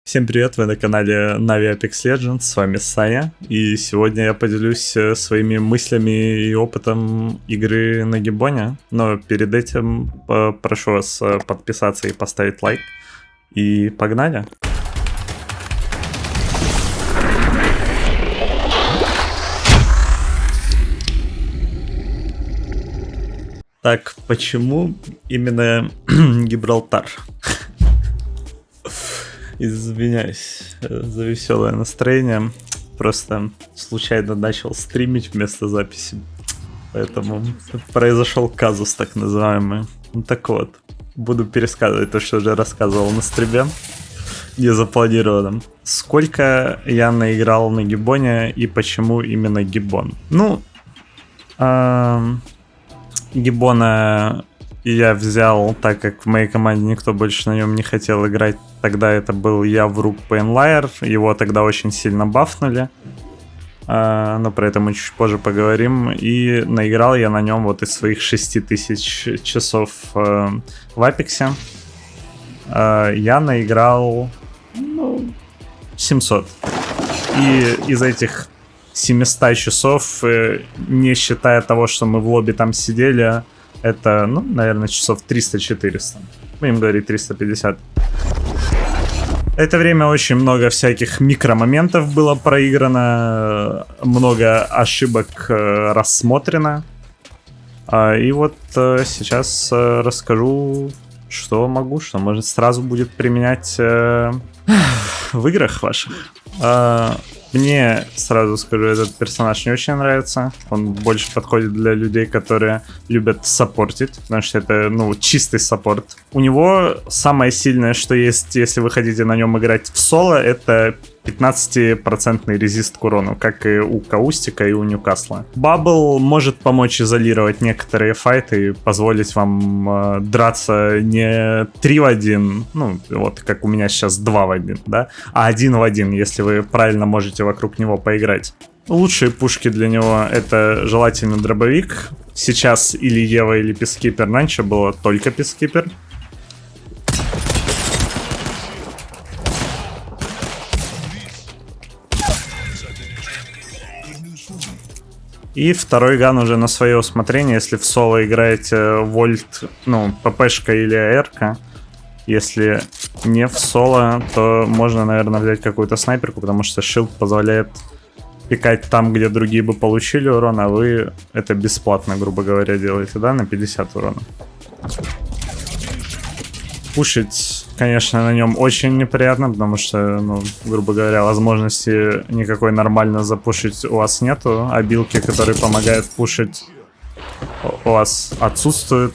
Всем привет, вы на канале Na'Vi Apex Legends, с вами Саня, и сегодня я поделюсь своими мыслями и опытом игры на Гиббоне, но перед этим прошу вас подписаться и поставить лайк, и погнали! Так, почему именно Гибралтар? Извиняюсь за веселое настроение. Просто случайно начал стримить вместо записи. Поэтому произошел казус так называемый. Ну так вот, буду пересказывать то, что уже рассказывал на стриме. Незапланированном. Сколько я наиграл на Гиббоне и почему именно Гиббон? Ну, Гиббона я взял, так как в моей команде никто больше на нем не хотел играть. Тогда это был Яврук Пейнлайер. Его тогда очень сильно бафнули. Но про это мы чуть позже поговорим. И наиграл я на нем вот из своих 6000 часов в Апексе. Я наиграл 700. И из этих 700 часов, не считая того, что мы в лобби там сидели, это, наверное, часов 300-400. Будем говорить 350. Это время очень много всяких микромоментов было проиграно, много ошибок рассмотрено. И вот сейчас расскажу, что могу, что может сразу будет применять в играх ваших. Мне, сразу скажу, этот персонаж не очень нравится. Он больше подходит для людей, которые любят саппортить, потому что это, чистый саппорт. У него самое сильное, что есть, если вы хотите на нем играть в соло, это 15% резист к урону, как и у Каустика и у Ньюкасла. Бабл может помочь изолировать некоторые файты и позволить вам драться не 3 в 1, вот как у меня сейчас 2 в 1, да, а 1 в 1, если вы правильно можете вокруг него поиграть. Лучшие пушки для него это желательно дробовик. Сейчас или Ева, или Пискипер. Раньше было только Пискипер. И второй ган уже на свое усмотрение, если в соло играете вольт, ППшка или АРка. Если не в соло, то можно, наверное, взять какую-то снайперку, потому что шилд позволяет пикать там, где другие бы получили урон, а вы это бесплатно, грубо говоря, делаете, да, на 50 урона. Пушить, конечно, на нем очень неприятно, потому что, грубо говоря, возможности никакой нормально запушить у вас нету, а билки, которые помогают пушить, у вас отсутствуют.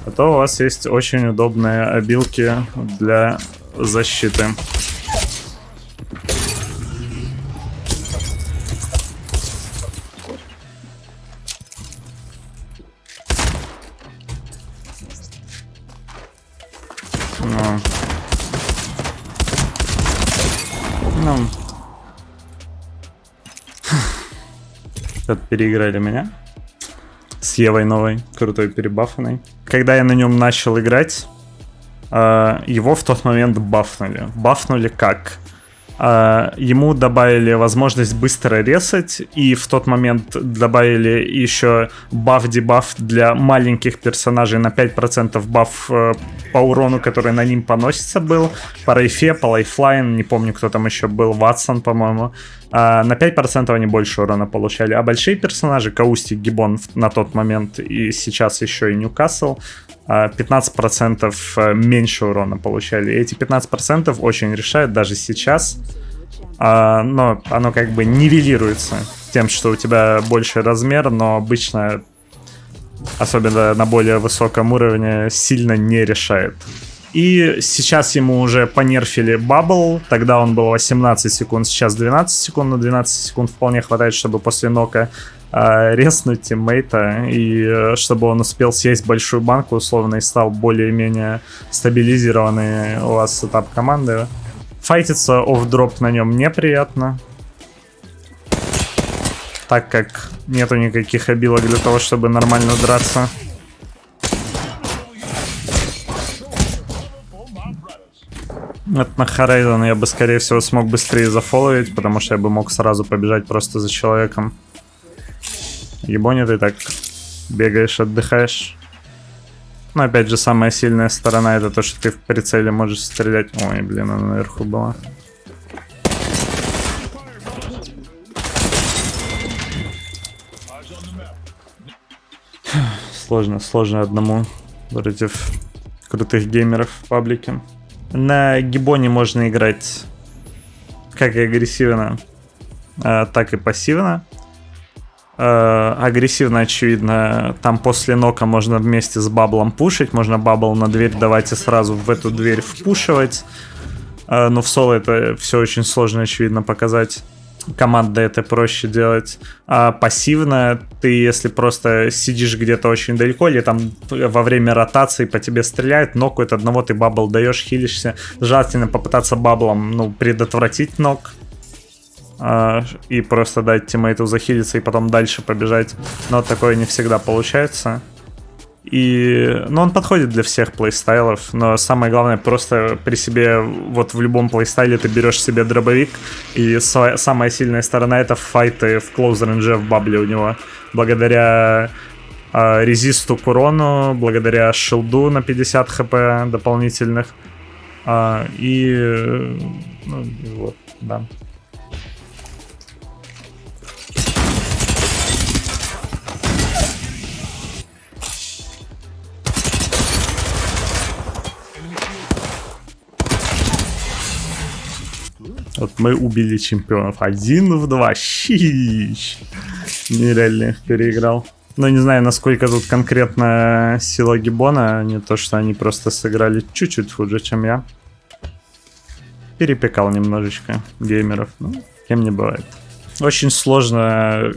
Зато у вас есть очень удобные обилки для защиты. Тут переиграли меня с Евой новой, крутой перебафанной. Когда я на нем начал играть, его в тот момент бафнули. Бафнули как? Ему добавили возможность быстро ресать, и в тот момент добавили еще баф-дебаф для маленьких персонажей на 5% баф по урону, который на ним поносится был. По рейфе, по лайфлайн, не помню, кто там еще был, Ватсон, по-моему. На 5% они больше урона получали. А большие персонажи, Каустик, Гиббон на тот момент, и сейчас еще и Ньюкасл, 15% меньше урона получали. И эти 15% очень решают даже сейчас. Но оно как бы нивелируется тем, что у тебя больше размер, но обычно, особенно на более высоком уровне, сильно не решает. И сейчас ему уже понерфили бабл. Тогда он был 18 секунд, сейчас 12 секунд. Но 12 секунд вполне хватает, чтобы после нока резнуть тиммейта. И чтобы он успел съесть большую банку условно и стал более-менее стабилизированный у вас сетап команды. Файтиться офф-дроп на нем неприятно, так как нету никаких обилок для того, чтобы нормально драться. Вот на Horizon я бы, скорее всего, смог быстрее зафолловить, потому что я бы мог сразу побежать просто за человеком. Ебони, ты так бегаешь, отдыхаешь. Но опять же, самая сильная сторона — это то, что ты в прицеле можешь стрелять. Ой, блин, она наверху была. Сложно одному против крутых геймеров в паблике. На гибоне можно играть как и агрессивно, так и пассивно. Агрессивно, очевидно, там после нока можно вместе с баблом пушить, можно бабл на дверь давать и сразу в эту дверь впушивать. Но в соло это все очень сложно, очевидно, показать. Командой это проще делать. А пассивно ты, если просто сидишь где-то очень далеко, или там во время ротации по тебе стреляют, нокают одного, ты бабл даешь, хилишься. Желательно попытаться баблом, ну, предотвратить нок. И просто дать тиммейту захилиться и потом дальше побежать. Но такое не всегда получается. Ну, он подходит для всех плейстайлов, но самое главное, просто при себе, вот в любом плейстайле ты берешь себе дробовик, и самая сильная сторона — это файты в close range в бабле у него. Благодаря резисту к урону, благодаря шилду на 50 хп дополнительных. Ну, вот, да. Вот мы убили чемпионов 1-2. Щищ. Нереально их переиграл. Но не знаю, насколько тут конкретно сила гибона. Не то, что они просто сыграли чуть-чуть хуже, чем я. Перепекал немножечко геймеров. Ну, кем не бывает. Очень сложно,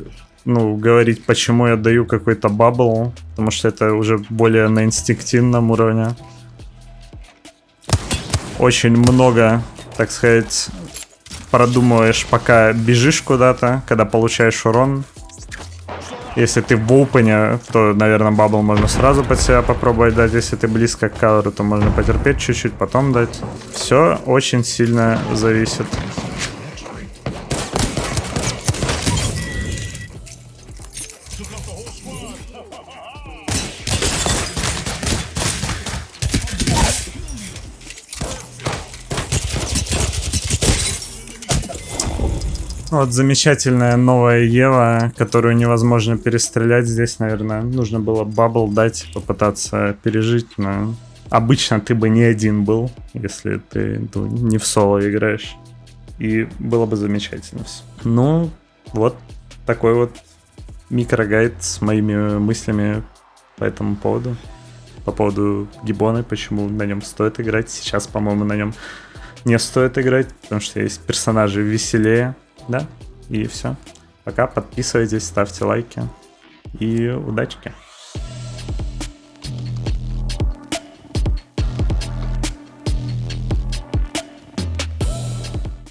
ну, говорить, почему я даю какой-то бабл. Потому что это уже более на инстинктивном уровне. Очень много, так сказать, продумываешь, пока бежишь куда-то, когда получаешь урон. Если ты в опене, то, наверное, бабл можно сразу под себя попробовать дать. Если ты близко к каверу, то можно потерпеть чуть-чуть, потом дать. Все очень сильно зависит. Вот замечательная новая Ева, которую невозможно перестрелять. Здесь, наверное, нужно было бабл дать, попытаться пережить, но обычно ты бы не один был, если ты не в соло играешь. И было бы замечательно все. Ну, вот такой вот микрогайд с моими мыслями по этому поводу. По поводу гибона, почему на нем стоит играть. Сейчас, по-моему, на нем не стоит играть, потому что есть персонажи веселее. Да, и все. Пока, подписывайтесь, ставьте лайки и удачки.